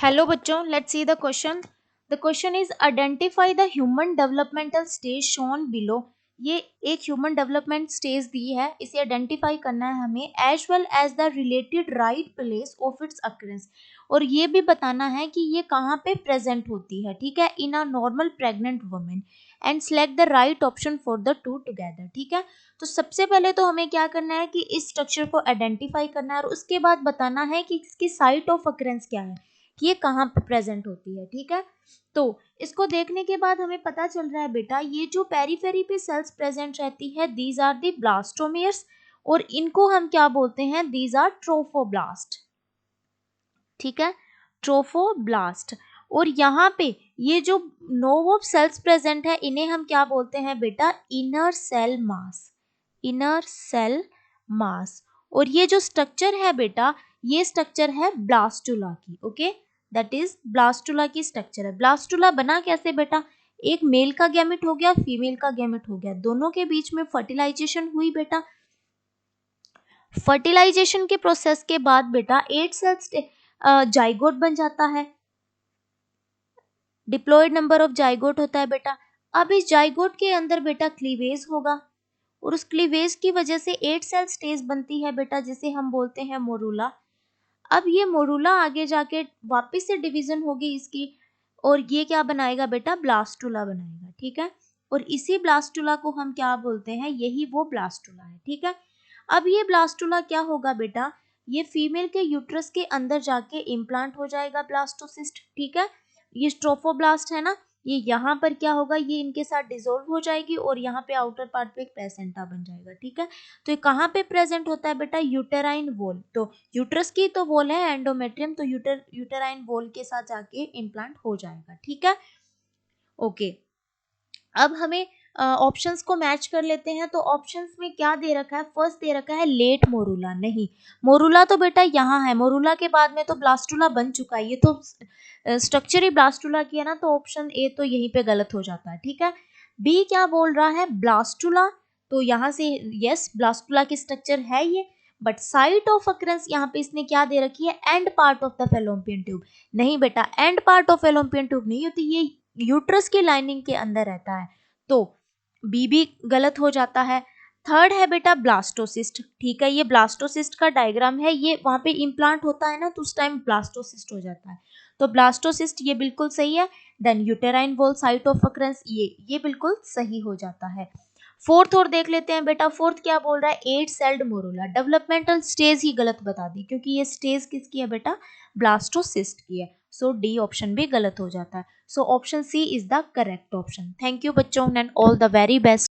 Hello बच्चों, let's see the question. The question is identify the human developmental stage shown below. ये एक human development stage दी है, इसे identify करना है हमें, as well as the related right place of its occurrence. और ये भी बताना है कि ये कहाँ पे प्रेजेंट होती है, ठीक है, in a normal pregnant women, and select the right option for the two together. ठीक है, तो सबसे पहले तो हमें क्या करना है कि इस स्ट्रक्चर को आइडेंटिफाई करना है और उसके बाद बताना है कि इसकी साइट ऑफ अकरेंस क्या है, कि ये कहाँ पे प्रेजेंट होती है. ठीक है, तो इसको देखने के बाद हमें पता चल रहा है बेटा, ये जो पेरीफेरी पे सेल्स प्रेजेंट रहती है, दीज आर दी ब्लास्टोमेयर्स, और इनको हम क्या बोलते हैं, दीज आर ट्रोफोब्लास्ट. ठीक है, ट्रोफोब्लास्ट. और यहाँ पे ये जो नो ऑफ सेल्स प्रेजेंट है, इन्हें हम क्या बोलते हैं बेटा, inner cell mass. Inner cell mass. और ये जो स्ट्रक्चर है बेटा, ये स्ट्रक्चर है ब्लास्टुला की. ओके, दैट इज ब्लास्टुला की स्ट्रक्चर है. ब्लास्टुला बना कैसे बेटा, एक मेल का गैमेट हो गया, फीमेल का गैमेट हो गया, दोनों के बीच में फर्टिलाइजेशन हुई बेटा. फर्टिलाइजेशन के प्रोसेस के बाद बेटा 8 सेल्स जाइगोट बन जाता है. डिप्लॉयड नंबर ऑफ जाइगोट होता है बेटा. अब इस जाइगोट के अंदर बेटा क्लीवेज होगा, और उस क्लीवेज की वजह से 8 सेल स्टेज बनती है बेटा, जिसे हम बोलते हैं मोरूला. अब ये मोरूला आगे जाके वापस से डिवीजन होगी इसकी, और ये क्या बनाएगा बेटा, ब्लास्टुला बनाएगा. ठीक है, और इसी ब्लास्टुला को हम क्या बोलते हैं, यही वो ब्लास्टुला है. ठीक है, अब ये ब्लास्टुला क्या होगा बेटा, ये फीमेल के यूट्रस के अंदर जाके इम्प्लांट हो जाएगा, ब्लास्टोसिस्ट. ठीक है, ये ट्रोफोब्लास्ट है ना, ये यहाँ पर क्या होगा, ये इनके साथ डिसॉल्व हो जाएगी और यहाँ पे आउटर पार्ट पे एक प्लेसेंटा बन जाएगा. ठीक है, तो ये कहाँ पे प्रेजेंट होता है बेटा, यूटेराइन वॉल. तो यूट्रस की तो वॉल है एंडोमेट्रियम, तो यूटेराइन वॉल के साथ जाके इम्प्लांट हो जाएगा. ठीक है, ओके. अब हमें ऑप्शंस को मैच कर लेते हैं. तो ऑप्शंस में क्या दे रखा है, फर्स्ट दे रखा है लेट मोरूला. नहीं, मोरूला तो बेटा यहाँ है, मोरूला के बाद में तो ब्लास्टुला बन चुका है, ये तो स्ट्रक्चर ही ब्लास्टुला की है ना, तो ऑप्शन ए तो यहीं पे गलत हो जाता है. ठीक है, बी क्या बोल रहा है, ब्लास्टुला, तो यहाँ से यस, ब्लास्टुला की स्ट्रक्चर है ये, बट साइट ऑफ अकरेंस यहाँ पे इसने क्या दे रखी है, and part of the fallopian tube. नहीं बेटा, and part of fallopian tube नहीं होती, ये यूट्रस की लाइनिंग के अंदर रहता है, तो बी भी गलत हो जाता है. थर्ड है बेटा ब्लास्टोसिस्ट. ठीक है, ये ब्लास्टोसिस्ट का डायग्राम है, ये वहां पे इम्प्लांट होता है ना, तो उस टाइम ब्लास्टोसिस्ट हो जाता है, तो ब्लास्टोसिस्ट ये बिल्कुल सही है. Then uterine wall site of occurrence, ये बिल्कुल सही हो जाता है. फोर्थ और देख लेते हैं बेटा, फोर्थ क्या बोल रहा है, 8 सेल्ड मोरूला. डेवलपमेंटल स्टेज ही गलत बता दी, क्योंकि ये स्टेज किसकी है बेटा, ब्लास्टोसिस्ट की है. सो डी ऑप्शन भी गलत हो जाता है. So option C is the correct option. Thank you बच्चों, and all the very best.